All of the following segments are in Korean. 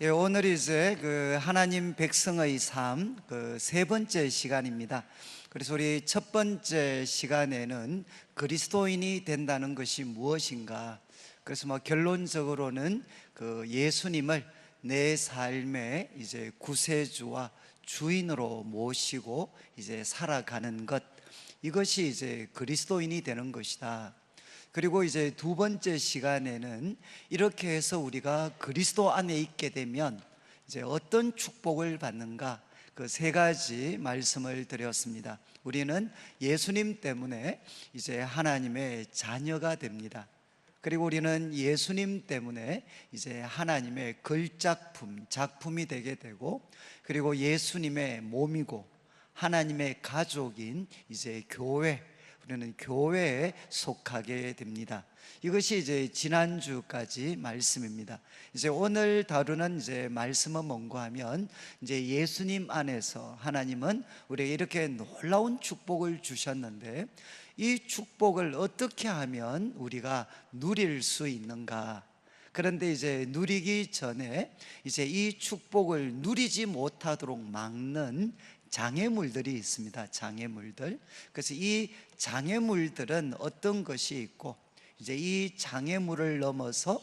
예, 오늘 이제 하나님 백성의 삶 세 번째 시간입니다. 그래서 우리 첫 번째 시간에는 그리스도인이 된다는 것이 무엇인가. 그래서 결론적으로는 예수님을 내 삶의 이제 구세주와 주인으로 모시고 이제 살아가는 것, 이것이 이제 그리스도인이 되는 것이다. 그리고 이제 두 번째 시간에는 이렇게 해서 우리가 그리스도 안에 있게 되면 이제 어떤 축복을 받는가, 그 세 가지 말씀을 드렸습니다. 우리는 예수님 때문에 이제 하나님의 자녀가 됩니다. 그리고 우리는 예수님 때문에 이제 하나님의 작품이 되게 되고, 그리고 예수님의 몸이고 하나님의 가족인 이제 교회, 우리는 교회에 속하게 됩니다. 이것이 이제 지난주까지 말씀입니다. 이제 오늘 다루는 이제 말씀은 뭔가 하면, 이제 예수님 안에서 하나님은 우리에게 이렇게 놀라운 축복을 주셨는데, 이 축복을 어떻게 하면 우리가 누릴 수 있는가? 그런데 이제 누리기 전에 이제 이 축복을 누리지 못하도록 막는 장애물들이 있습니다. 장애물들. 그래서 이 장애물들은 어떤 것이 있고, 이제 이 장애물을 넘어서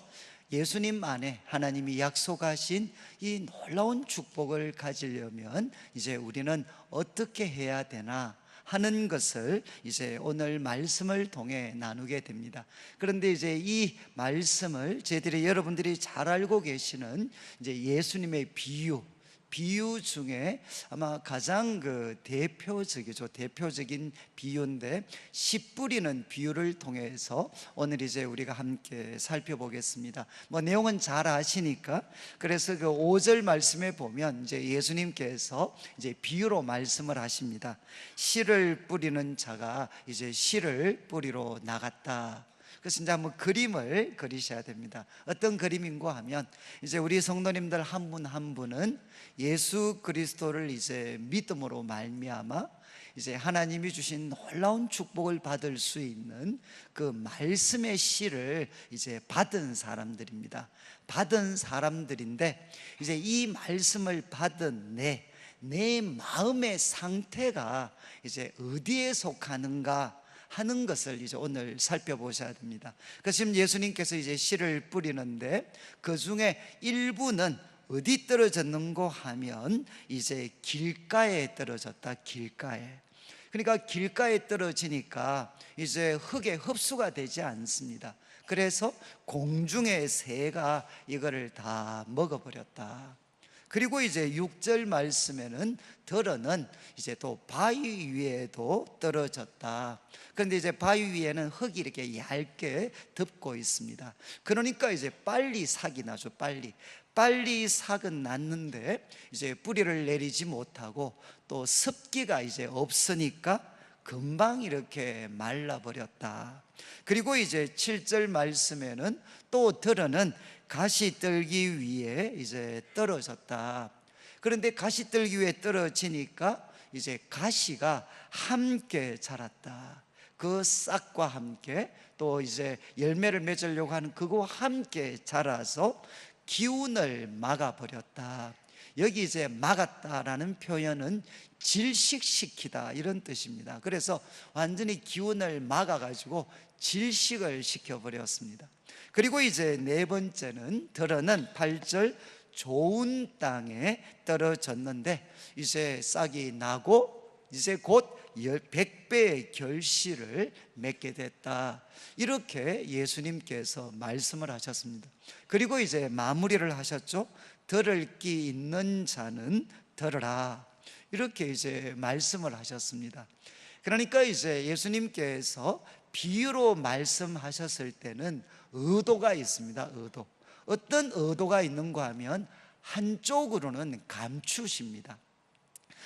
예수님 안에 하나님이 약속하신 이 놀라운 축복을 가지려면 이제 우리는 어떻게 해야 되나 하는 것을 이제 오늘 말씀을 통해 나누게 됩니다. 그런데 이제 이 말씀을 저희들이, 여러분들이 잘 알고 계시는 이제 예수님의 비유 중에 아마 가장 대표적인 비유인데, 씨 뿌리는 비유를 통해서 오늘 이제 우리가 함께 살펴보겠습니다. 내용은 잘 아시니까. 그래서 5절 말씀에 보면 이제 예수님께서 이제 비유로 말씀을 하십니다. 씨를 뿌리는 자가 이제 씨를 뿌리러 나갔다. 그래서 이제 한번 그림을 그리셔야 됩니다. 어떤 그림인가 하면, 이제 우리 성도님들 한 분 한 분은 예수 그리스도를 이제 믿음으로 말미암아 이제 하나님이 주신 놀라운 축복을 받을 수 있는 그 말씀의 씨를 이제 받은 사람들입니다. 받은 사람들인데, 이제 이 말씀을 받은 내 마음의 상태가 이제 어디에 속하는가 하는 것을 이제 오늘 살펴보셔야 됩니다. 그래서 지금 예수님께서 이제 씨를 뿌리는데, 그 중에 일부는 어디 떨어졌는고 하면 이제 길가에 떨어졌다. 길가에. 그러니까 길가에 떨어지니까 이제 흙에 흡수가 되지 않습니다. 그래서 공중의 새가 이거를 다 먹어버렸다. 그리고 이제 6절 말씀에는 들어는 이제 또 바위 위에도 떨어졌다. 그런데 이제 바위 위에는 흙이 이렇게 얇게 덮고 있습니다. 그러니까 이제 빨리 삭이 나죠. 빨리 삭은 났는데 이제 뿌리를 내리지 못하고, 또 습기가 이제 없으니까 금방 이렇게 말라버렸다. 그리고 이제 7절 말씀에는 또 들어는 가시 떨기 위해 이제 떨어졌다. 그런데 가시 떨기 위해 떨어지니까 이제 가시가 함께 자랐다. 그 싹과 함께, 또 이제 열매를 맺으려고 하는 그거와 함께 자라서 기운을 막아버렸다. 여기 이제 막았다라는 표현은 질식시키다 이런 뜻입니다. 그래서 완전히 기운을 막아가지고 질식을 시켜버렸습니다. 그리고 이제 네 번째는 들어는 8절 좋은 땅에 떨어졌는데, 이제 싹이 나고 이제 곧 100배의 결실을 맺게 됐다. 이렇게 예수님께서 말씀을 하셨습니다. 그리고 이제 마무리를 하셨죠. 들을 기 있는 자는 들으라. 이렇게 이제 말씀을 하셨습니다. 그러니까 이제 예수님께서 비유로 말씀하셨을 때는 의도가 있습니다. 어떤 의도가 있는가 하면, 한쪽으로는 감추십니다.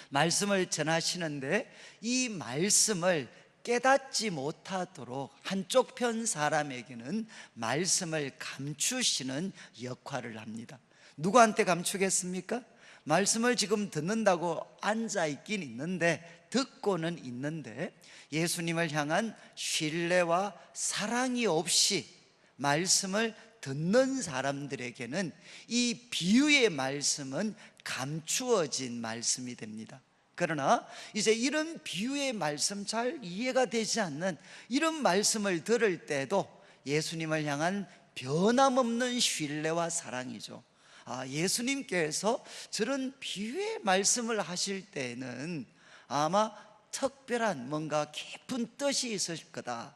말씀을 전하시는데 이 말씀을 깨닫지 못하도록 한쪽 편 사람에게는 말씀을 감추시는 역할을 합니다. 누구한테 감추겠습니까? 말씀을 지금 듣는다고 앉아있긴 있는데, 듣고는 있는데 예수님을 향한 신뢰와 사랑이 없이 말씀을 듣는 사람들에게는 이 비유의 말씀은 감추어진 말씀이 됩니다. 그러나 이제 이런 비유의 말씀, 잘 이해가 되지 않는 이런 말씀을 들을 때도 예수님을 향한 변함없는 신뢰와 사랑이죠. 예수님께서 저런 비유의 말씀을 하실 때는 아마 특별한 뭔가 깊은 뜻이 있으실 거다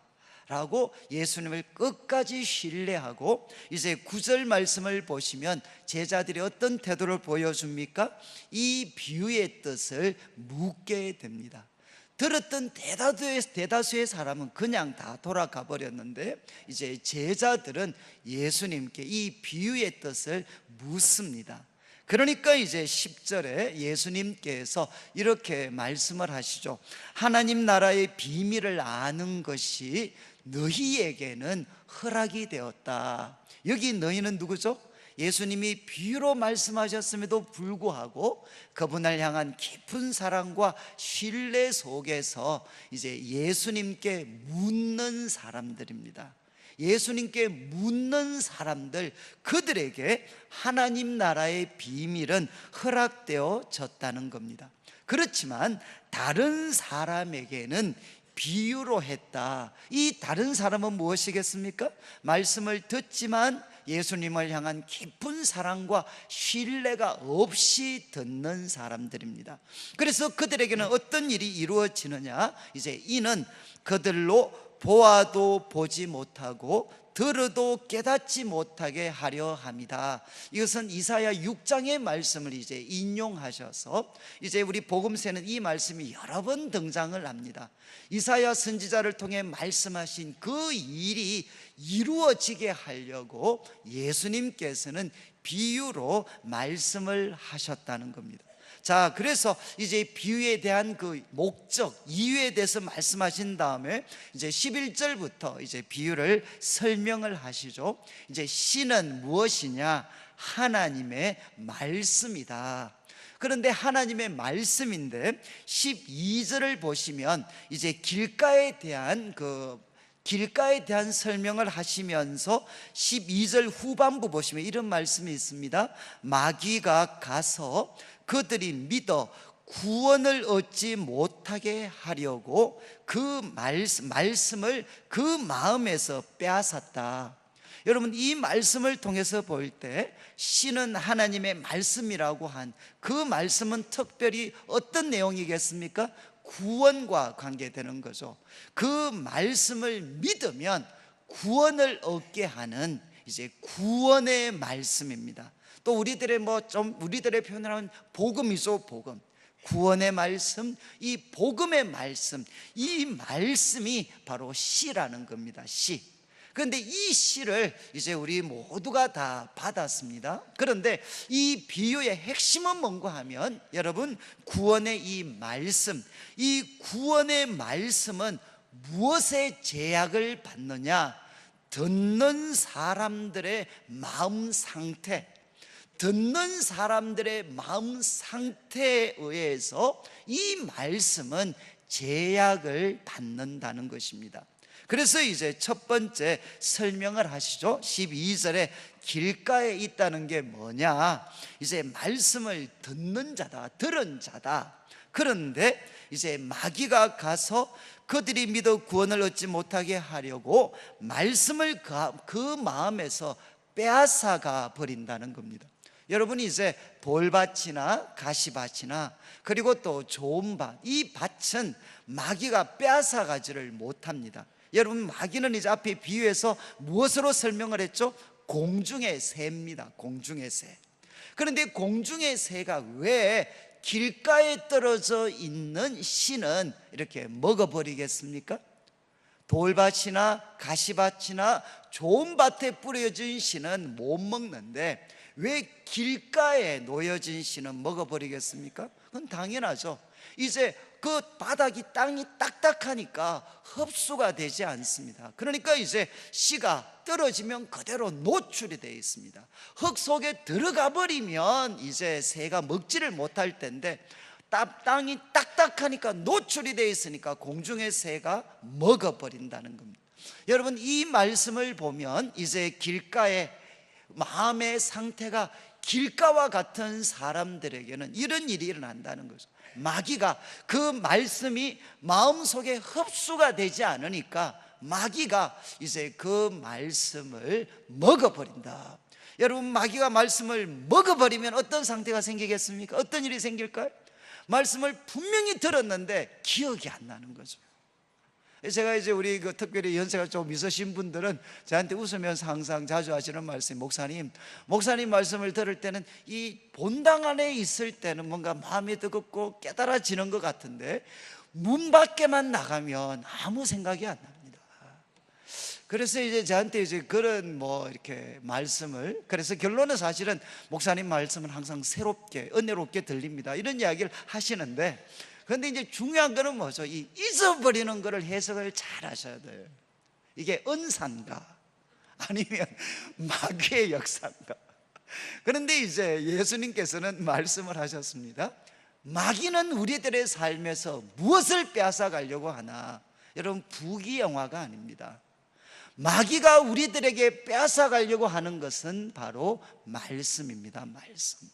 라고 예수님을 끝까지 신뢰하고, 이제 9절 말씀을 보시면 제자들이 어떤 태도를 보여줍니까? 이 비유의 뜻을 묻게 됩니다. 들었던 대다수의 사람은 그냥 다 돌아가 버렸는데, 이제 제자들은 예수님께 이 비유의 뜻을 묻습니다. 그러니까 이제 10절에 예수님께서 이렇게 말씀을 하시죠. 하나님 나라의 비밀을 아는 것이 너희에게는 허락이 되었다. 여기 너희는 누구죠? 예수님이 비유로 말씀하셨음에도 불구하고 그분을 향한 깊은 사랑과 신뢰 속에서 이제 예수님께 묻는 사람들입니다. 예수님께 묻는 사람들, 그들에게 하나님 나라의 비밀은 허락되어졌다는 겁니다. 그렇지만 다른 사람에게는 비유로 했다. 이 다른 사람은 무엇이겠습니까? 말씀을 듣지만 예수님을 향한 깊은 사랑과 신뢰가 없이 듣는 사람들입니다. 그래서 그들에게는 어떤 일이 이루어지느냐? 이제 이는 그들로 보아도 보지 못하고 들어도 깨닫지 못하게 하려 함이다. 이것은 이사야 6장의 말씀을 이제 인용하셔서 이제 우리 복음서에는 이 말씀이 여러 번 등장을 합니다. 이사야 선지자를 통해 말씀하신 그 일이 이루어지게 하려고 예수님께서는 비유로 말씀을 하셨다는 겁니다. 자, 그래서 이제 비유에 대한 그 목적, 이유에 대해서 말씀하신 다음에 이제 11절부터 이제 비유를 설명을 하시죠. 이제 씨는 무엇이냐? 하나님의 말씀이다. 그런데 하나님의 말씀인데 12절을 보시면 이제 길가에 대한 설명을 하시면서 12절 후반부 보시면 이런 말씀이 있습니다. 마귀가 가서 그들이 믿어 구원을 얻지 못하게 하려고 그 말씀을 그 마음에서 빼앗았다. 여러분, 이 말씀을 통해서 볼 때 씨는 하나님의 말씀이라고 한 그 말씀은 특별히 어떤 내용이겠습니까? 구원과 관계되는 거죠. 그 말씀을 믿으면 구원을 얻게 하는 이제 구원의 말씀입니다. 또 우리들의 표현을 하면 복음이죠. 복음, 구원의 말씀, 이 복음의 말씀, 이 말씀이 바로 씨라는 겁니다. 씨. 그런데 이 씨를 이제 우리 모두가 다 받았습니다. 그런데 이 비유의 핵심은 뭔가 하면, 여러분, 구원의 이 말씀, 이 구원의 말씀은 무엇에 제약을 받느냐? 듣는 사람들의 마음 상태, 듣는 사람들의 마음 상태에 의해서 이 말씀은 제약을 받는다는 것입니다. 그래서 이제 첫 번째 설명을 하시죠. 12절에 길가에 있다는 게 뭐냐? 이제 말씀을 듣는 자다, 들은 자다. 그런데 이제 마귀가 가서 그들이 믿어 구원을 얻지 못하게 하려고 말씀을 그 마음에서 빼앗아가 버린다는 겁니다. 여러분이 이제 돌밭이나 가시밭이나 그리고 또 좋은 밭, 이 밭은 마귀가 빼앗아가지를 못합니다. 여러분, 마귀는 이제 앞에 비유해서 무엇으로 설명을 했죠? 공중의 새입니다. 공중의 새. 그런데 공중의 새가 왜 길가에 떨어져 있는 씨는 이렇게 먹어버리겠습니까? 돌밭이나 가시밭이나 좋은 밭에 뿌려진 씨는 못 먹는데 왜 길가에 놓여진 씨는 먹어버리겠습니까? 그건 당연하죠. 이제 그 바닥이, 땅이 딱딱하니까 흡수가 되지 않습니다. 그러니까 이제 씨가 떨어지면 그대로 노출이 되어 있습니다. 흙 속에 들어가 버리면 이제 새가 먹지를 못할 텐데, 땅이 딱딱하니까 노출이 되어 있으니까 공중의 새가 먹어버린다는 겁니다. 여러분, 이 말씀을 보면 이제 길가에 마음의 상태가 길가와 같은 사람들에게는 이런 일이 일어난다는 거죠. 마귀가, 그 말씀이 마음속에 흡수가 되지 않으니까 마귀가 이제 그 말씀을 먹어버린다. 여러분, 마귀가 말씀을 먹어버리면 어떤 상태가 생기겠습니까? 어떤 일이 생길까요? 말씀을 분명히 들었는데 기억이 안 나는 거죠. 제가 이제 우리 특별히 연세가 좀 있으신 분들은 저한테 웃으면서 항상 자주 하시는 말씀이, 목사님 말씀을 들을 때는 이 본당 안에 있을 때는 뭔가 마음이 뜨겁고 깨달아지는 것 같은데 문 밖에만 나가면 아무 생각이 안 납니다. 그래서 이제 저한테 이제 그런 이렇게 말씀을, 그래서 결론은 사실은 목사님 말씀은 항상 새롭게 은혜롭게 들립니다, 이런 이야기를 하시는데, 그런데 이제 중요한 거는 뭐죠? 이 잊어버리는 거를 해석을 잘 하셔야 돼요. 이게 은사인가 아니면 마귀의 역사인가? 그런데 이제 예수님께서는 말씀을 하셨습니다. 마귀는 우리들의 삶에서 무엇을 빼앗아 가려고 하나? 여러분, 부귀영화가 아닙니다. 마귀가 우리들에게 빼앗아 가려고 하는 것은 바로 말씀입니다. 말씀.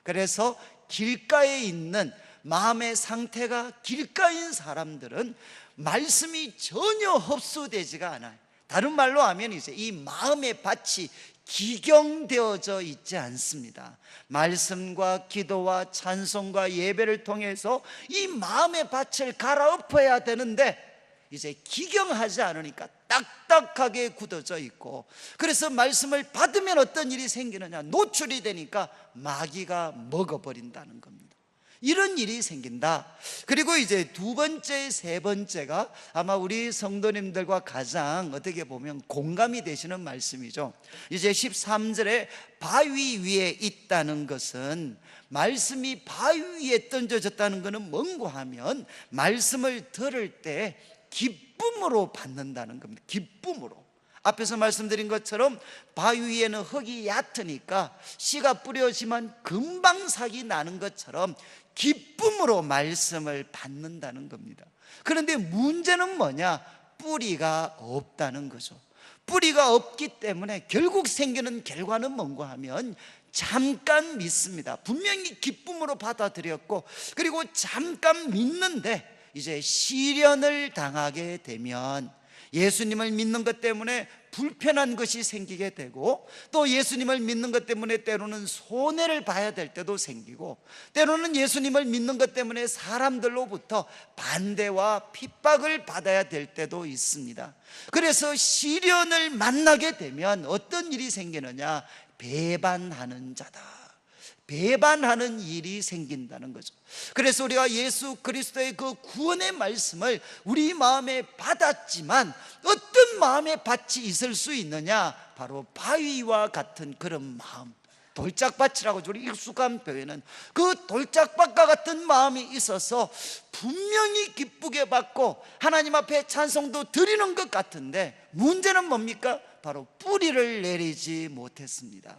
그래서 길가에 있는 마음의 상태가 길가인 사람들은 말씀이 전혀 흡수되지가 않아요. 다른 말로 하면 이제 이 마음의 밭이 기경되어져 있지 않습니다. 말씀과 기도와 찬송과 예배를 통해서 이 마음의 밭을 갈아엎어야 되는데 이제 기경하지 않으니까 딱딱하게 굳어져 있고, 그래서 말씀을 받으면 어떤 일이 생기느냐? 노출이 되니까 마귀가 먹어버린다는 겁니다. 이런 일이 생긴다. 그리고 이제 두 번째, 세 번째가 아마 우리 성도님들과 가장 어떻게 보면 공감이 되시는 말씀이죠. 이제 13절에 바위 위에 있다는 것은, 말씀이 바위 위에 던져졌다는 것은 뭔고 하면 말씀을 들을 때 기쁨으로 받는다는 겁니다. 기쁨으로. 앞에서 말씀드린 것처럼 바위 위에는 흙이 얕으니까 씨가 뿌려지면 금방 삭이 나는 것처럼 기쁨으로 말씀을 받는다는 겁니다. 그런데 문제는 뭐냐? 뿌리가 없다는 거죠. 뿌리가 없기 때문에 결국 생기는 결과는 뭔가 하면 잠깐 믿습니다. 분명히 기쁨으로 받아들였고, 그리고 잠깐 믿는데 이제 시련을 당하게 되면 예수님을 믿는 것 때문에 불편한 것이 생기게 되고, 또 예수님을 믿는 것 때문에 때로는 손해를 봐야 될 때도 생기고, 때로는 예수님을 믿는 것 때문에 사람들로부터 반대와 핍박을 받아야 될 때도 있습니다. 그래서 시련을 만나게 되면 어떤 일이 생기느냐? 배반하는 자다. 배반하는 일이 생긴다는 거죠. 그래서 우리가 예수 그리스도의 그 구원의 말씀을 우리 마음에 받았지만 어떤 마음의 밭이 있을 수 있느냐? 바로 바위와 같은 그런 마음, 돌짝밭이라고 우리 익숙한 표현은 그 돌짝밭과 같은 마음이 있어서 분명히 기쁘게 받고 하나님 앞에 찬송도 드리는 것 같은데, 문제는 뭡니까? 바로 뿌리를 내리지 못했습니다.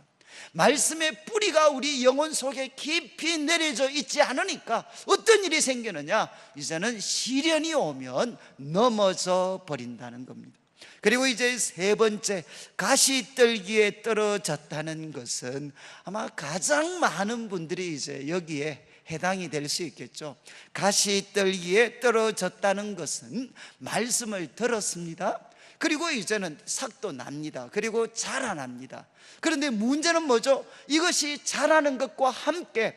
말씀의 뿌리가 우리 영혼 속에 깊이 내려져 있지 않으니까 어떤 일이 생기느냐? 이제는 시련이 오면 넘어져 버린다는 겁니다. 그리고 이제 세 번째, 가시떨기에 떨어졌다는 것은 아마 가장 많은 분들이 이제 여기에 해당이 될 수 있겠죠. 가시떨기에 떨어졌다는 것은 말씀을 들었습니다. 그리고 이제는 삭도 납니다. 그리고 자라납니다. 그런데 문제는 뭐죠? 이것이 자라는 것과 함께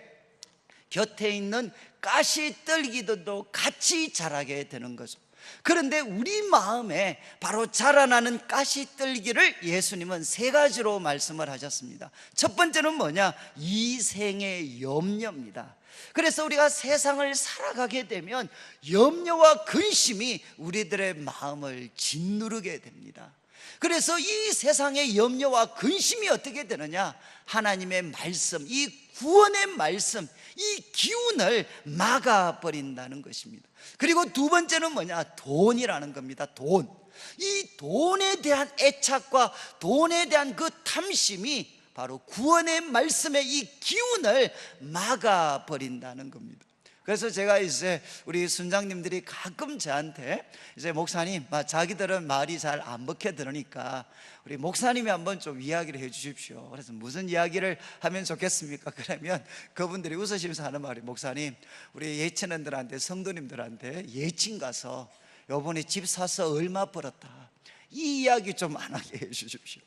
곁에 있는 가시떨기들도 같이 자라게 되는 거죠. 그런데 우리 마음에 바로 자라나는 가시떨기를 예수님은 세 가지로 말씀을 하셨습니다. 첫 번째는 뭐냐? 이생의 염려입니다. 그래서 우리가 세상을 살아가게 되면 염려와 근심이 우리들의 마음을 짓누르게 됩니다. 그래서 이 세상의 염려와 근심이 어떻게 되느냐? 하나님의 말씀, 이 구원의 말씀, 이 기운을 막아버린다는 것입니다. 그리고 두 번째는 뭐냐? 돈이라는 겁니다. 돈. 이 돈에 대한 애착과 돈에 대한 그 탐심이 바로 구원의 말씀의 이 기운을 막아버린다는 겁니다. 그래서 제가 이제 우리 순장님들이 가끔 저한테 이제 목사님, 자기들은 말이 잘 안 먹혀 들으니까 우리 목사님이 한번 좀 이야기를 해 주십시오. 그래서 무슨 이야기를 하면 좋겠습니까? 그러면 그분들이 웃으시면서 하는 말이, 목사님, 우리 예친언들한테, 성도님들한테 예친 가서 요번에 집 사서 얼마 벌었다, 이 이야기 좀 안 하게 해 주십시오.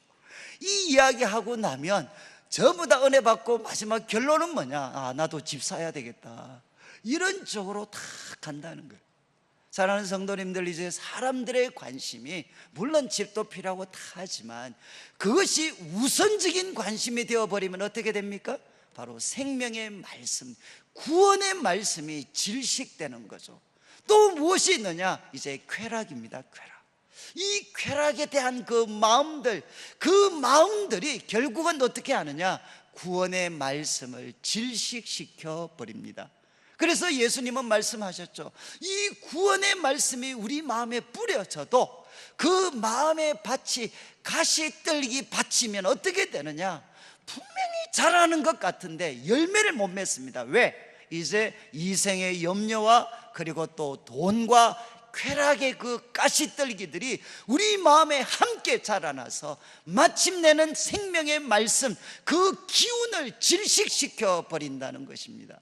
이 이야기 하고 나면 전부 다 은혜 받고 마지막 결론은 뭐냐? 나도 집 사야 되겠다, 이런 쪽으로 다 간다는 거예요. 사랑하는 성도님들, 이제 사람들의 관심이 물론 집도 필요하고 다 하지만 그것이 우선적인 관심이 되어버리면 어떻게 됩니까? 바로 생명의 말씀, 구원의 말씀이 질식되는 거죠. 또 무엇이 있느냐? 이제 쾌락입니다. 쾌락. 이 쾌락에 대한 그 마음들이 결국은 어떻게 하느냐? 구원의 말씀을 질식시켜 버립니다. 그래서 예수님은 말씀하셨죠. 이 구원의 말씀이 우리 마음에 뿌려져도 그 마음의 밭이 가시떨기 밭이면 어떻게 되느냐? 분명히 자라는 것 같은데 열매를 못 맺습니다. 왜? 이제 이생의 염려와 그리고 또 돈과 쾌락의 그 가시떨기들이 우리 마음에 함께 자라나서 마침내는 생명의 말씀, 그 기운을 질식시켜 버린다는 것입니다.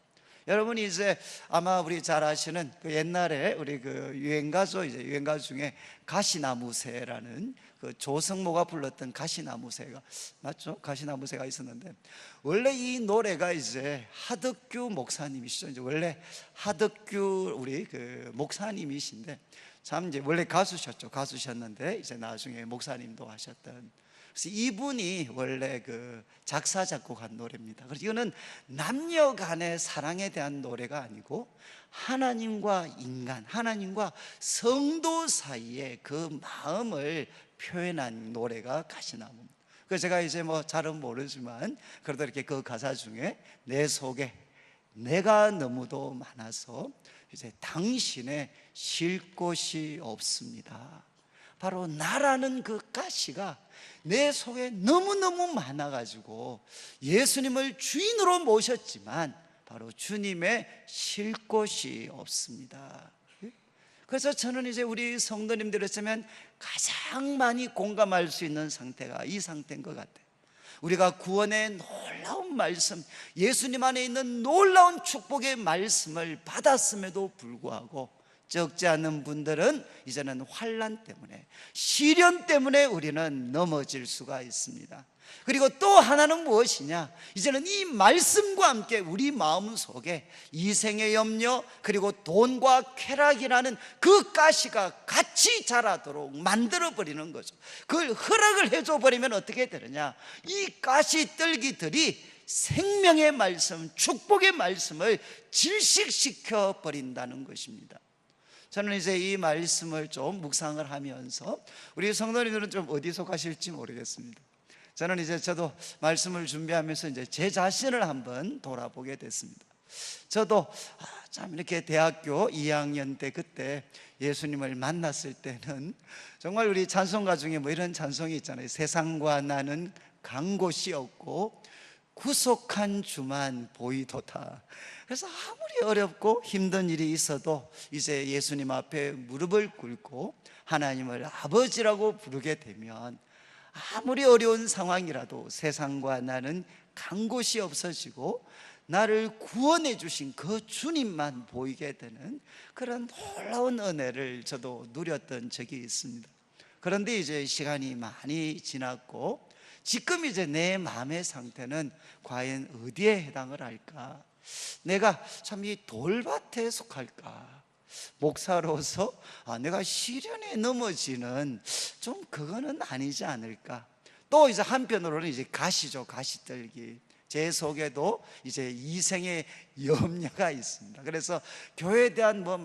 여러분이 이제 아마 우리 잘 아시는 그 옛날에 우리 그 유행가죠. 이제 유행가 중에 가시나무새라는 그 조성모가 불렀던 가시나무새가, 맞죠? 가시나무새가 있었는데, 원래 이 노래가 이제 하덕규 목사님이시죠. 이제 원래 하덕규 우리 그 목사님이신데, 참 이제 원래 가수셨는데 이제 나중에 목사님도 하셨던, 그래서 이분이 원래 그 작사 작곡한 노래입니다. 그래서 이거는 남녀 간의 사랑에 대한 노래가 아니고 하나님과 인간, 하나님과 성도 사이의 그 마음을 표현한 노래가 가시나무입니다. 그래서 제가 이제 뭐 잘은 모르지만 그래도 이렇게 그 가사 중에 내 속에 내가 너무도 많아서 이제 당신의 쉴 곳이 없습니다. 바로 나라는 그 가시가 내 속에 너무너무 많아가지고 예수님을 주인으로 모셨지만 바로 주님의 쉴 곳이 없습니다. 그래서 저는 이제 우리 성도님들 했으면 가장 많이 공감할 수 있는 상태가 이 상태인 것 같아요. 우리가 구원의 놀라운 말씀, 예수님 안에 있는 놀라운 축복의 말씀을 받았음에도 불구하고 적지 않은 분들은 이제는 환난 때문에, 시련 때문에 우리는 넘어질 수가 있습니다. 그리고 또 하나는 무엇이냐? 이제는 이 말씀과 함께 우리 마음 속에 이생의 염려 그리고 돈과 쾌락이라는 그 가시가 같이 자라도록 만들어버리는 거죠. 그걸 허락을 해줘 버리면 어떻게 되느냐? 이 가시떨기들이 생명의 말씀, 축복의 말씀을 질식시켜 버린다는 것입니다. 저는 이제 이 말씀을 좀 묵상을 하면서 우리 성도님들은 좀 어디 속하실지 모르겠습니다. 저는 이제 저도 말씀을 준비하면서 이제 제 자신을 한번 돌아보게 됐습니다. 저도 참 이렇게 대학교 2학년 때 그때 예수님을 만났을 때는 정말 우리 찬송가 중에 뭐 이런 찬송이 있잖아요. 세상과 나는 간 곳이 없고 구속한 주만 보이도다. 그래서 아무리 어렵고 힘든 일이 있어도 이제 예수님 앞에 무릎을 꿇고 하나님을 아버지라고 부르게 되면 아무리 어려운 상황이라도 세상과 나는 간 곳이 없어지고 나를 구원해 주신 그 주님만 보이게 되는 그런 놀라운 은혜를 저도 누렸던 적이 있습니다. 그런데 이제 시간이 많이 지났고 지금 이제 내 마음의 상태는 과연 어디에 해당을 할까? 내가 참 이 돌밭에 속할까? 목사로서 내가 시련에 넘어지는 좀 그거는 아니지 않을까? 또 이제 한편으로는 이제 가시죠, 가시떨기. 제 속에도 이제 이생의 염려가 있습니다. 그래서 교회에 대한 뭐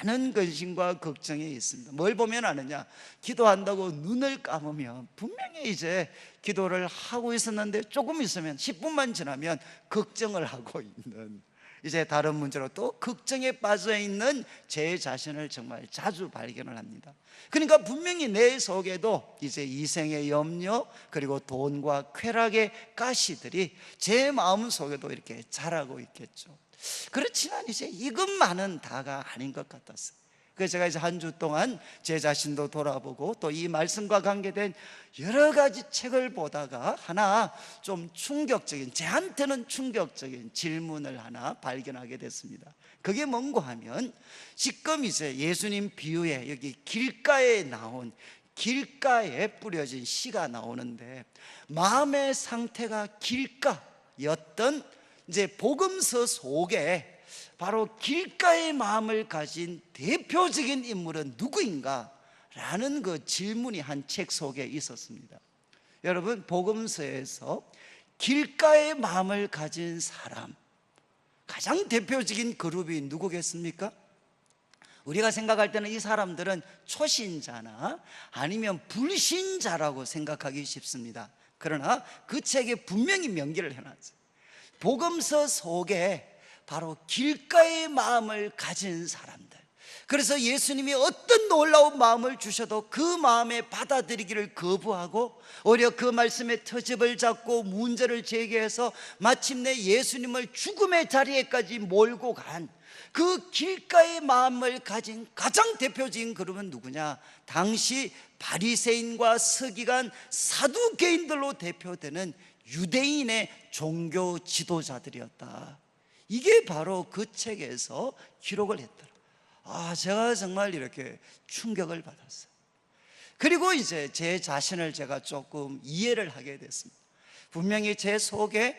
많은 근심과 걱정이 있습니다. 뭘 보면 아느냐? 기도한다고 눈을 감으면 분명히 이제 기도를 하고 있었는데 조금 있으면 10분만 지나면 걱정을 하고 있는, 이제 다른 문제로 또 걱정에 빠져 있는 제 자신을 정말 자주 발견을 합니다. 그러니까 분명히 내 속에도 이제 이생의 염려, 그리고 돈과 쾌락의 가시들이 제 마음 속에도 이렇게 자라고 있겠죠. 그렇지만 이제 이것만은 다가 아닌 것 같았어요. 그래서 제가 이제 한 주 동안 제 자신도 돌아보고 또 이 말씀과 관계된 여러 가지 책을 보다가 하나 좀 충격적인, 제한테는 충격적인 질문을 하나 발견하게 됐습니다. 그게 뭔가 하면, 지금 이제 예수님 비유에 여기 길가에 나온, 길가에 뿌려진 씨가 나오는데, 마음의 상태가 길가였던 이제 복음서 속에 바로 길가의 마음을 가진 대표적인 인물은 누구인가? 라는 그 질문이 한 책 속에 있었습니다. 여러분, 복음서에서 길가의 마음을 가진 사람, 가장 대표적인 그룹이 누구겠습니까? 우리가 생각할 때는 이 사람들은 초신자나 아니면 불신자라고 생각하기 쉽습니다. 그러나 그 책에 분명히 명기를 해놨어요. 복음서 속에 바로 길가의 마음을 가진 사람들, 그래서 예수님이 어떤 놀라운 마음을 주셔도 그 마음에 받아들이기를 거부하고 오히려 그 말씀에 터집을 잡고 문제를 제기해서 마침내 예수님을 죽음의 자리에까지 몰고 간 그 길가의 마음을 가진 가장 대표적인 그룹은 누구냐? 당시 바리새인과 서기관, 사두개인들로 대표되는 유대인의 종교 지도자들이었다. 이게 바로 그 책에서 기록을 했더라. 제가 정말 이렇게 충격을 받았어요. 그리고 이제 제 자신을 제가 조금 이해를 하게 됐습니다. 분명히 제 속에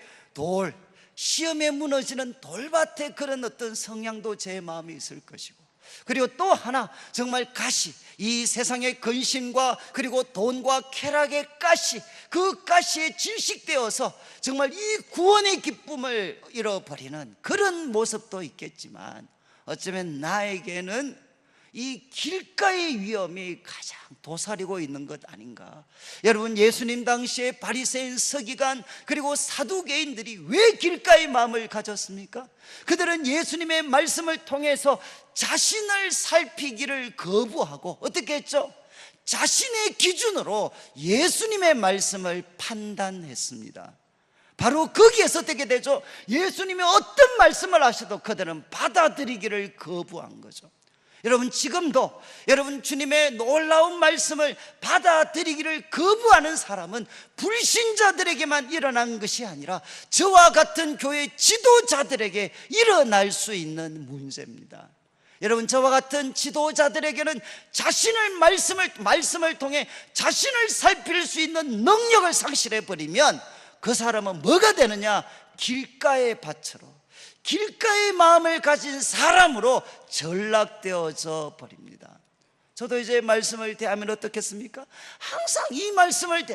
시험에 무너지는 돌밭에 그런 어떤 성향도 제 마음에 있을 것이고, 그리고 또 하나 정말 가시, 이 세상의 근심과 그리고 돈과 쾌락의 가시, 그 가시에 질식되어서 정말 이 구원의 기쁨을 잃어버리는 그런 모습도 있겠지만, 어쩌면 나에게는 이 길가의 위험이 가장 도사리고 있는 것 아닌가. 여러분, 예수님 당시에 바리새인, 서기관 그리고 사두개인들이 왜 길가의 마음을 가졌습니까? 그들은 예수님의 말씀을 통해서 자신을 살피기를 거부하고 어떻게 했죠? 자신의 기준으로 예수님의 말씀을 판단했습니다. 바로 거기에서 어떻게 되죠? 예수님이 어떤 말씀을 하셔도 그들은 받아들이기를 거부한 거죠. 여러분, 지금도 여러분 주님의 놀라운 말씀을 받아들이기를 거부하는 사람은 불신자들에게만 일어난 것이 아니라 저와 같은 교회 지도자들에게 일어날 수 있는 문제입니다. 여러분, 저와 같은 지도자들에게는 자신을 말씀을 통해 자신을 살필 수 있는 능력을 상실해버리면 그 사람은 뭐가 되느냐? 길가의 밭으로, 길가의 마음을 가진 사람으로 전락되어져 버립니다. 저도 이제 말씀을 대하면 어떻겠습니까? 항상 이 말씀을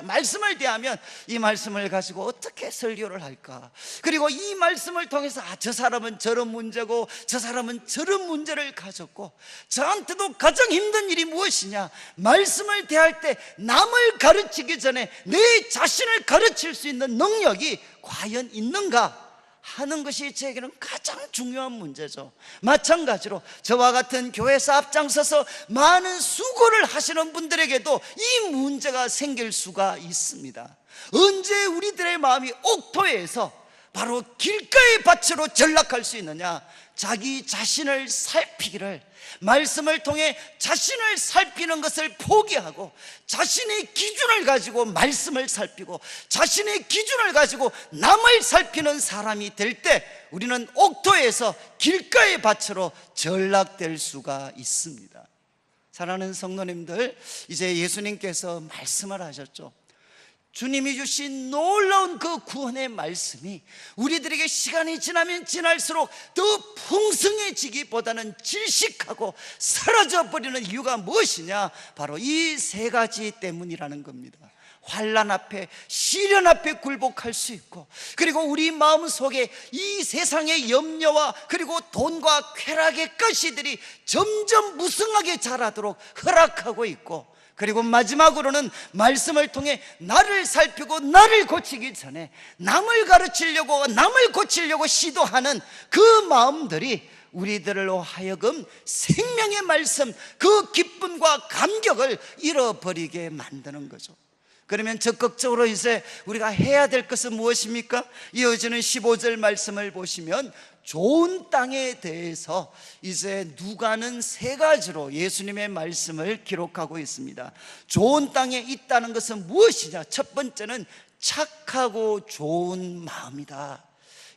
대하면 이 말씀을 가지고 어떻게 설교를 할까? 그리고 이 말씀을 통해서 저 사람은 저런 문제고 저 사람은 저런 문제를 가졌고 저한테도 가장 힘든 일이 무엇이냐? 말씀을 대할 때 남을 가르치기 전에 내 자신을 가르칠 수 있는 능력이 과연 있는가 하는 것이 제게는 가장 중요한 문제죠. 마찬가지로 저와 같은 교회에서 앞장서서 많은 수고를 하시는 분들에게도 이 문제가 생길 수가 있습니다. 언제 우리들의 마음이 옥토에서 바로 길가의 밭으로 전락할 수 있느냐? 자기 자신을 살피기를, 말씀을 통해 자신을 살피는 것을 포기하고 자신의 기준을 가지고 말씀을 살피고 자신의 기준을 가지고 남을 살피는 사람이 될 때 우리는 옥토에서 길가의 밭으로 전락될 수가 있습니다. 사랑하는 성도님들, 이제 예수님께서 말씀을 하셨죠. 주님이 주신 놀라운 그 구원의 말씀이 우리들에게 시간이 지나면 지날수록 더 풍성해지기보다는 질식하고 사라져버리는 이유가 무엇이냐? 바로 이 세 가지 때문이라는 겁니다. 환난 앞에, 시련 앞에 굴복할 수 있고, 그리고 우리 마음속에 이 세상의 염려와 그리고 돈과 쾌락의 가시들이 점점 무성하게 자라도록 허락하고 있고, 그리고 마지막으로는 말씀을 통해 나를 살피고 나를 고치기 전에 남을 가르치려고, 남을 고치려고 시도하는 그 마음들이 우리들로 하여금 생명의 말씀, 그 기쁨과 감격을 잃어버리게 만드는 거죠. 그러면 적극적으로 이제 우리가 해야 될 것은 무엇입니까? 이어지는 15절 말씀을 보시면 좋은 땅에 대해서 이제 누가는 세 가지로 예수님의 말씀을 기록하고 있습니다. 좋은 땅에 있다는 것은 무엇이냐? 첫 번째는 착하고 좋은 마음이다.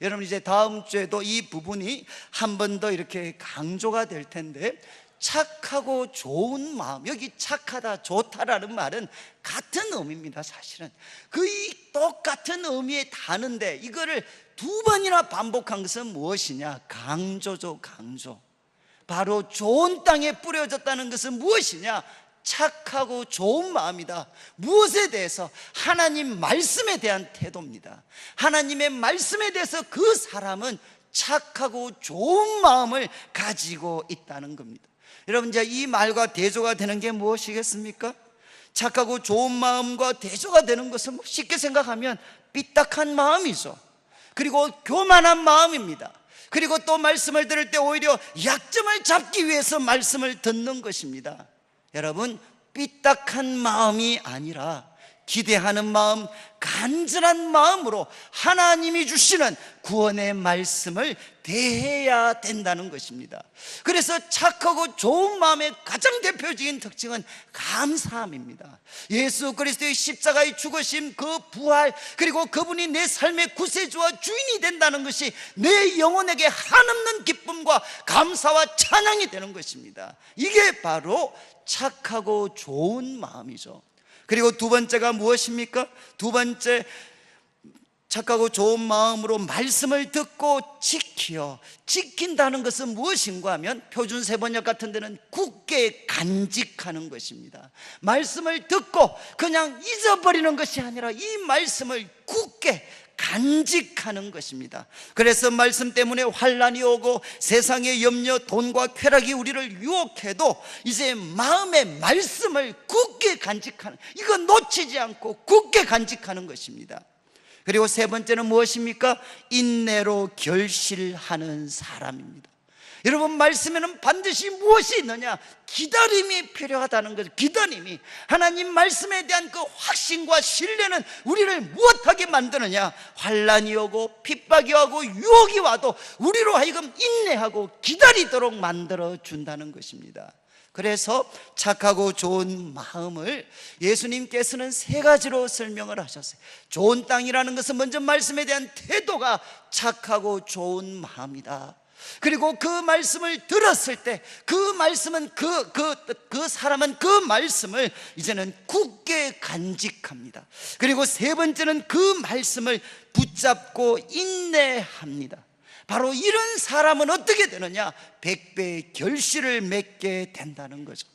여러분, 이제 다음 주에도 이 부분이 한 번 더 이렇게 강조가 될 텐데, 착하고 좋은 마음, 여기 착하다, 좋다라는 말은 같은 의미입니다. 사실은 거의 똑같은 의미에 다는데 이거를 두 번이나 반복한 것은 무엇이냐? 강조죠, 강조. 바로 좋은 땅에 뿌려졌다는 것은 무엇이냐? 착하고 좋은 마음이다. 무엇에 대해서? 하나님 말씀에 대한 태도입니다. 하나님의 말씀에 대해서 그 사람은 착하고 좋은 마음을 가지고 있다는 겁니다. 여러분, 이제 이 말과 대조가 되는 게 무엇이겠습니까? 착하고 좋은 마음과 대조가 되는 것은 쉽게 생각하면 삐딱한 마음이죠. 그리고 교만한 마음입니다. 그리고 또 말씀을 들을 때 오히려 약점을 잡기 위해서 말씀을 듣는 것입니다. 여러분, 삐딱한 마음이 아니라 기대하는 마음, 간절한 마음으로 하나님이 주시는 구원의 말씀을 대해야 된다는 것입니다. 그래서 착하고 좋은 마음의 가장 대표적인 특징은 감사함입니다. 예수 그리스도의 십자가의 죽으심, 그 부활, 그리고 그분이 내 삶의 구세주와 주인이 된다는 것이 내 영혼에게 한없는 기쁨과 감사와 찬양이 되는 것입니다. 이게 바로 착하고 좋은 마음이죠. 그리고 두 번째가 무엇입니까? 두 번째, 착하고 좋은 마음으로 말씀을 듣고 지킨다는 것은 무엇인가 하면 표준 세번역 같은 데는 굳게 간직하는 것입니다. 말씀을 듣고 그냥 잊어버리는 것이 아니라 이 말씀을 굳게 간직하는 것입니다. 그래서 말씀 때문에 환난이 오고 세상의 염려, 돈과 쾌락이 우리를 유혹해도 이제 마음의 말씀을 굳게 간직하는, 이거 놓치지 않고 굳게 간직하는 것입니다. 그리고 세 번째는 무엇입니까? 인내로 결실하는 사람입니다. 여러분, 말씀에는 반드시 무엇이 있느냐? 기다림이 필요하다는 거죠. 기다림이. 하나님 말씀에 대한 그 확신과 신뢰는 우리를 무엇하게 만드느냐? 환난이 오고 핍박이 오고 유혹이 와도 우리로 하여금 인내하고 기다리도록 만들어 준다는 것입니다. 그래서 착하고 좋은 마음을 예수님께서는 세 가지로 설명을 하셨어요. 좋은 땅이라는 것은 먼저 말씀에 대한 태도가 착하고 좋은 마음이다. 그리고 그 말씀을 들었을 때 그 말씀은 그 사람은 그 말씀을 이제는 굳게 간직합니다. 그리고 세 번째는 그 말씀을 붙잡고 인내합니다. 바로 이런 사람은 어떻게 되느냐? 100배의 결실을 맺게 된다는 거죠.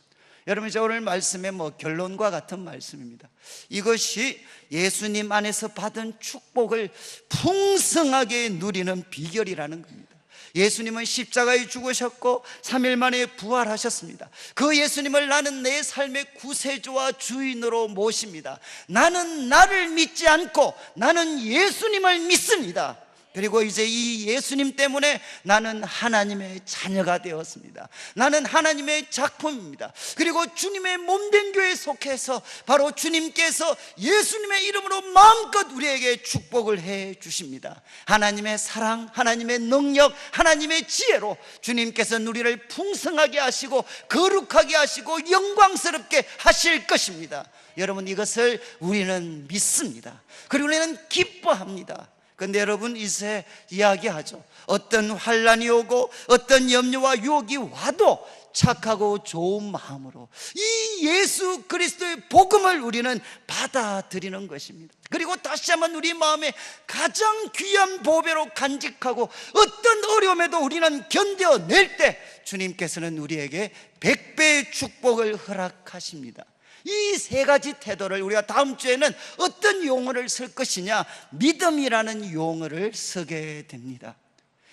여러분, 이제 오늘 말씀의 결론과 같은 말씀입니다. 이것이 예수님 안에서 받은 축복을 풍성하게 누리는 비결이라는 겁니다. 예수님은 십자가에 죽으셨고 3일 만에 부활하셨습니다. 그 예수님을 나는 내 삶의 구세주와 주인으로 모십니다. 나는 나를 믿지 않고 나는 예수님을 믿습니다. 그리고 이제 이 예수님 때문에 나는 하나님의 자녀가 되었습니다. 나는 하나님의 작품입니다. 그리고 주님의 몸된 교회에 속해서 바로 주님께서 예수님의 이름으로 마음껏 우리에게 축복을 해 주십니다. 하나님의 사랑, 하나님의 능력, 하나님의 지혜로 주님께서 우리를 풍성하게 하시고 거룩하게 하시고 영광스럽게 하실 것입니다. 여러분, 이것을 우리는 믿습니다. 그리고 우리는 기뻐합니다. 그런데 여러분, 이제 이야기하죠. 어떤 환난이 오고 어떤 염려와 유혹이 와도 착하고 좋은 마음으로 이 예수 그리스도의 복음을 우리는 받아들이는 것입니다. 그리고 다시 한번 우리 마음에 가장 귀한 보배로 간직하고 어떤 어려움에도 우리는 견뎌낼 때 주님께서는 우리에게 100배의 축복을 허락하십니다. 이 세 가지 태도를 우리가 다음 주에는 어떤 용어를 쓸 것이냐? 믿음이라는 용어를 쓰게 됩니다.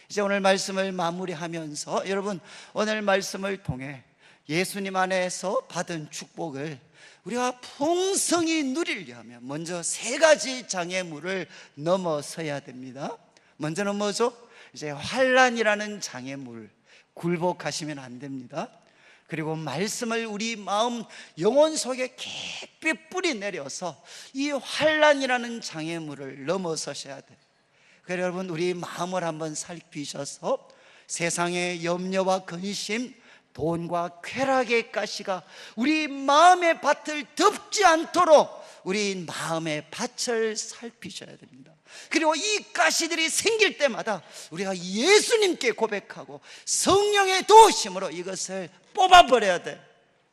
이제 오늘 말씀을 마무리하면서 여러분, 오늘 말씀을 통해 예수님 안에서 받은 축복을 우리가 풍성히 누리려면 먼저 세 가지 장애물을 넘어서야 됩니다. 먼저는 뭐죠? 이제 환난이라는 장애물 굴복하시면 안 됩니다. 그리고 말씀을 우리 마음 영혼 속에 깊이 뿌리 내려서 이 환난이라는 장애물을 넘어서셔야 돼요. 그래서 여러분, 우리 마음을 한번 살피셔서 세상의 염려와 근심, 돈과 쾌락의 가시가 우리 마음의 밭을 덮지 않도록 우리 마음의 밭을 살피셔야 됩니다. 그리고 이 가시들이 생길 때마다 우리가 예수님께 고백하고 성령의 도우심으로 이것을 뽑아버려야 돼.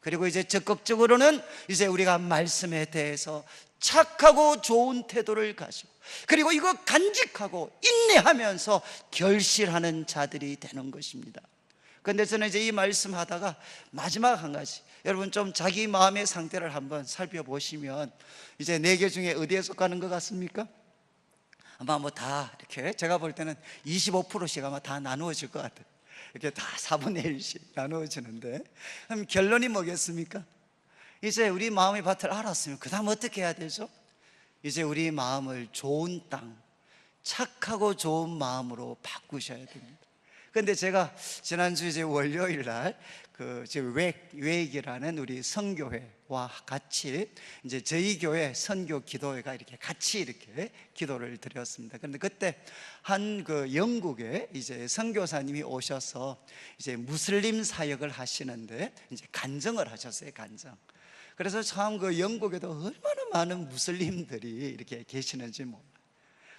그리고 이제 적극적으로는 이제 우리가 말씀에 대해서 착하고 좋은 태도를 가지고, 그리고 이거 간직하고 인내하면서 결실하는 자들이 되는 것입니다. 그런데 저는 이제 이 말씀 하다가 마지막 한 가지, 여러분 좀 자기 마음의 상태를 한번 살펴보시면 이제 4개 중에 어디에 속하는 것 같습니까? 아마 뭐 다 이렇게 제가 볼 때는 25%씩 아마 다 나누어질 것 같아요. 이렇게 다 4분의 1씩 나누어지는데, 그럼 결론이 뭐겠습니까? 이제 우리 마음의 밭을 알았으면 그 다음 어떻게 해야 되죠? 이제 우리 마음을 좋은 땅, 착하고 좋은 마음으로 바꾸셔야 됩니다. 그런데 제가 지난주 이제 월요일 날 웨익이라는 우리 선교회와 같이 이제 저희 교회 선교 기도회가 이렇게 같이 이렇게 기도를 드렸습니다. 그런데 그때 한 영국에 이제 선교사님이 오셔서 이제 무슬림 사역을 하시는데 이제 간증을 하셨어요, 간증. 그래서 참 영국에도 얼마나 많은 무슬림들이 이렇게 계시는지 몰라요.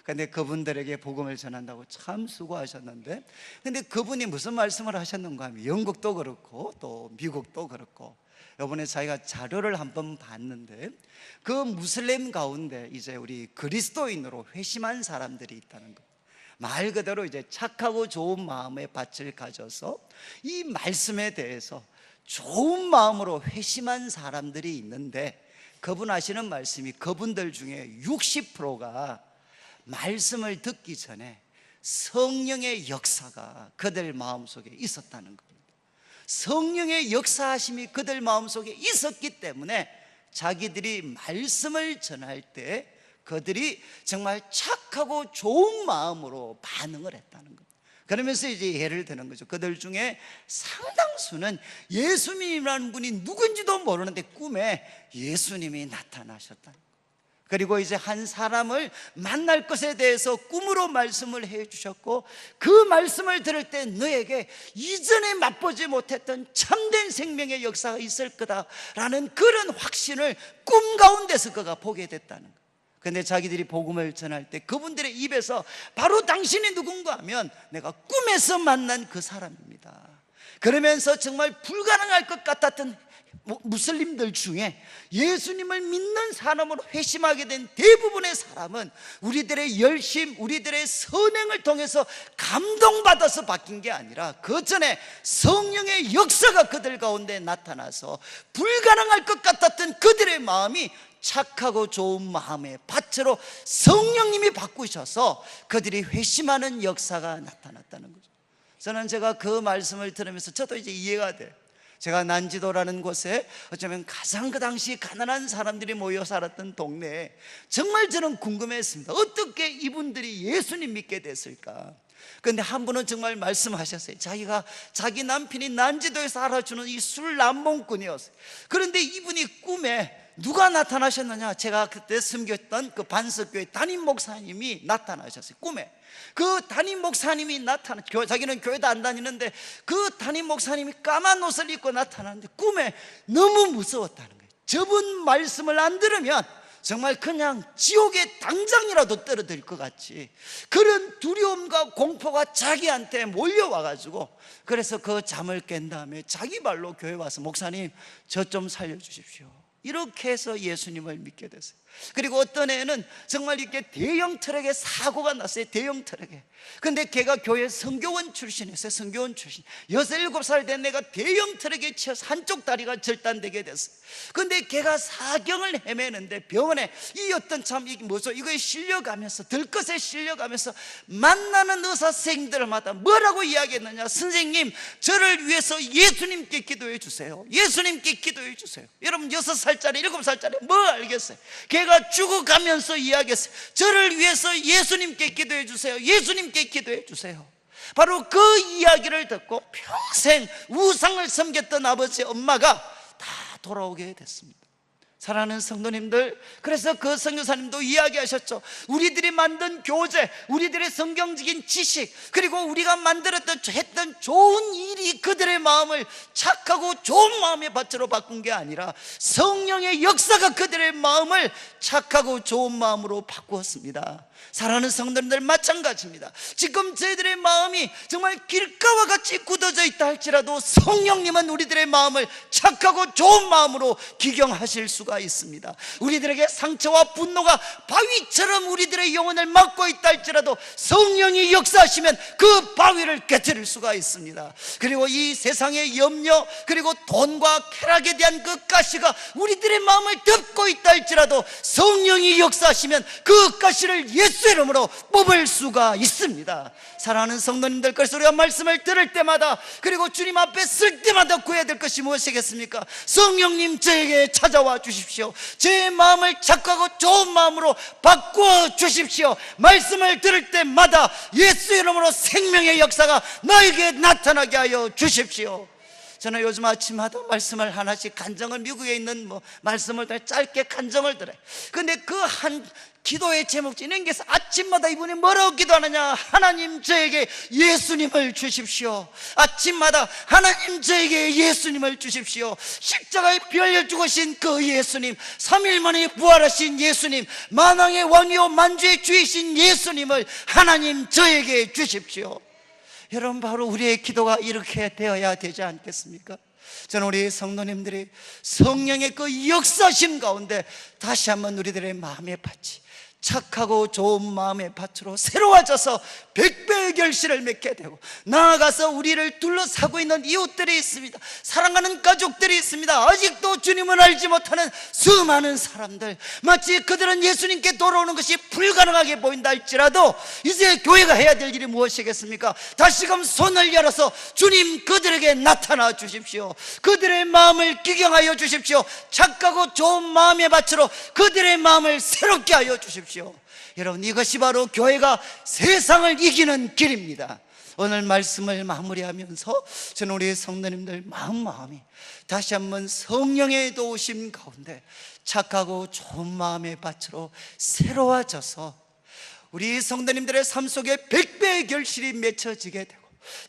근데 그분들에게 복음을 전한다고 참 수고하셨는데, 근데 그분이 무슨 말씀을 하셨는가 하면, 영국도 그렇고 또 미국도 그렇고, 이번에 자기가 자료를 한번 봤는데 그 무슬림 가운데 이제 우리 그리스도인으로 회심한 사람들이 있다는 것. 말 그대로 이제 착하고 좋은 마음의 밭을 가져서 이 말씀에 대해서 좋은 마음으로 회심한 사람들이 있는데, 그분 하시는 말씀이 그분들 중에 60%가 말씀을 듣기 전에 성령의 역사가 그들 마음속에 있었다는 겁니다. 성령의 역사하심이 그들 마음속에 있었기 때문에 자기들이 말씀을 전할 때 그들이 정말 착하고 좋은 마음으로 반응을 했다는 겁니다. 그러면서 이제 예를 드는 거죠. 그들 중에 상당수는 예수님이라는 분이 누군지도 모르는데 꿈에 예수님이 나타나셨다. 그리고 이제 한 사람을 만날 것에 대해서 꿈으로 말씀을 해 주셨고, 그 말씀을 들을 때 너에게 이전에 맛보지 못했던 참된 생명의 역사가 있을 거다라는 그런 확신을 꿈 가운데서 그가 보게 됐다는 거예요. 그런데 자기들이 복음을 전할 때 그분들의 입에서 바로 당신이 누군가 하면 내가 꿈에서 만난 그 사람입니다. 그러면서 정말 불가능할 것 같았던 무슬림들 중에 예수님을 믿는 사람으로 회심하게 된 대부분의 사람은 우리들의 열심, 우리들의 선행을 통해서 감동받아서 바뀐 게 아니라 그 전에 성령의 역사가 그들 가운데 나타나서 불가능할 것 같았던 그들의 마음이 착하고 좋은 마음의 밭으로 성령님이 바꾸셔서 그들이 회심하는 역사가 나타났다는 거죠. 저는 제가 그 말씀을 들으면서 저도 이제 이해가 돼요. 제가 난지도라는 곳에 어쩌면 가장 그 당시 가난한 사람들이 모여 살았던 동네에 정말 저는 궁금했습니다. 어떻게 이분들이 예수님 믿게 됐을까? 그런데 한 분은 정말 말씀하셨어요. 자기 남편이 난지도에서 알아주는 이 술 남봉꾼이었어요. 그런데 이분이 꿈에 누가 나타나셨느냐? 제가 그때 섬겼던 그 반석교회 담임 목사님이 나타나셨어요. 꿈에 그 담임 목사님이 자기는 교회도 안 다니는데 그 담임 목사님이 까만 옷을 입고 나타나는데 꿈에 너무 무서웠다는 거예요. 저분 말씀을 안 들으면 정말 그냥 지옥에 당장이라도 떨어질 것 같이 그런 두려움과 공포가 자기한테 몰려와가지고, 그래서 그 잠을 깬 다음에 자기 발로 교회 와서 목사님 저 좀 살려주십시오, 이렇게 해서 예수님을 믿게 됐어요. 그리고 어떤 애는 정말 이렇게 대형 트럭에 사고가 났어요. 대형 트럭에. 근데 걔가 교회 선교원 출신이었어요. 선교원 출신. 6, 7살 된 애가 대형 트럭에 치여서 한쪽 다리가 절단되게 됐어요. 근데 걔가 사경을 헤매는데 병원에 이 어떤 참 이게 뭐죠? 이거에 실려가면서 들것에 실려가면서 만나는 의사 선생님들마다 뭐라고 이야기했느냐? 선생님, 저를 위해서 예수님께 기도해 주세요. 예수님께 기도해 주세요. 여러분 6살 6살짜리 7살짜리 뭐 알겠어요. 걔가 죽어가면서 이야기했어요. 저를 위해서 예수님께 기도해 주세요. 예수님께 기도해 주세요. 바로 그 이야기를 듣고 평생 우상을 섬겼던 아버지 엄마가 다 돌아오게 됐습니다. 사랑하는 성도님들, 그래서 그 선교사님도 이야기하셨죠. 우리들이 만든 교재, 우리들의 성경적인 지식, 그리고 우리가 했던 좋은 일이 그들의 마음을 착하고 좋은 마음의 밭으로 바꾼 게 아니라 성령의 역사가 그들의 마음을 착하고 좋은 마음으로 바꾸었습니다. 사랑하는 성도님들, 마찬가지입니다. 지금 저희들의 마음이 정말 길가와 같이 굳어져 있다 할지라도 성령님은 우리들의 마음을 착하고 좋은 마음으로 기경하실 수가 있습니다. 우리들에게 상처와 분노가 바위처럼 우리들의 영혼을 막고 있다 할지라도 성령이 역사하시면 그 바위를 깨뜨릴 수가 있습니다. 그리고 이 세상의 염려, 그리고 돈과 쾌락에 대한 그 가시가 우리들의 마음을 덮고 있다 할지라도 성령이 역사하시면 그 가시를 예수 이름으로 뽑을 수가 있습니다. 사랑하는 성도님들, 그래서 우리가 말씀을 들을 때마다, 그리고 주님 앞에 쓸 때마다 구해야 될 것이 무엇이겠습니까? 성령님, 저에게 찾아와 주십시오. 제 마음을 착하고 좋은 마음으로 바꾸어 주십시오. 말씀을 들을 때마다 예수 이름으로 생명의 역사가 나에게 나타나게 하여 주십시오. 저는 요즘 아침마다 말씀을 하나씩 간증을, 미국에 있는 말씀을 짧게 간증을 들어요. 근데 그 한 기도의 제목 진행해서 아침마다 이분이 뭐라고 기도하느냐? 하나님, 저에게 예수님을 주십시오. 아침마다 하나님, 저에게 예수님을 주십시오. 십자가에 피 흘려 죽으신 그 예수님, 3일 만에 부활하신 예수님, 만왕의 왕이요 만주의 주이신 예수님을 하나님, 저에게 주십시오. 여러분, 바로 우리의 기도가 이렇게 되어야 되지 않겠습니까? 저는 우리 성도님들이 성령의 그 역사심 가운데 다시 한번 우리들의 마음의 밭이 착하고 좋은 마음의 밭으로 새로워져서 100배의 결실을 맺게 되고, 나아가서 우리를 둘러싸고 있는 이웃들이 있습니다. 사랑하는 가족들이 있습니다. 아직도 주님을 알지 못하는 수많은 사람들, 마치 그들은 예수님께 돌아오는 것이 불가능하게 보인다 할지라도 이제 교회가 해야 될 일이 무엇이겠습니까? 다시금 손을 열어서 주님, 그들에게 나타나 주십시오. 그들의 마음을 기경하여 주십시오. 착하고 좋은 마음의 밭으로 그들의 마음을 새롭게 하여 주십시오. 여러분, 이것이 바로 교회가 세상을 이기는 길입니다. 오늘 말씀을 마무리하면서 저는 우리 성도님들 마음이 다시 한번 성령의 도우심 가운데 착하고 좋은 마음의 밭으로 새로워져서 우리 성도님들의 삶 속에 100배의 결실이 맺혀지게 되고,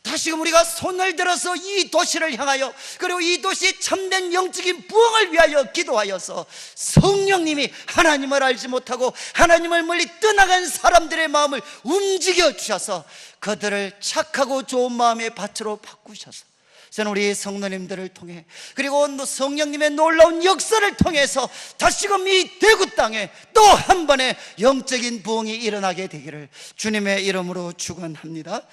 다시금 우리가 손을 들어서 이 도시를 향하여, 그리고 이 도시의 참된 영적인 부흥을 위하여 기도하여서 성령님이 하나님을 알지 못하고 하나님을 멀리 떠나간 사람들의 마음을 움직여 주셔서 그들을 착하고 좋은 마음의 밭으로 바꾸셔서, 저는 우리 성도님들을 통해, 그리고 성령님의 놀라운 역사를 통해서 다시금 이 대구 땅에 또 한 번의 영적인 부흥이 일어나게 되기를 주님의 이름으로 축원합니다.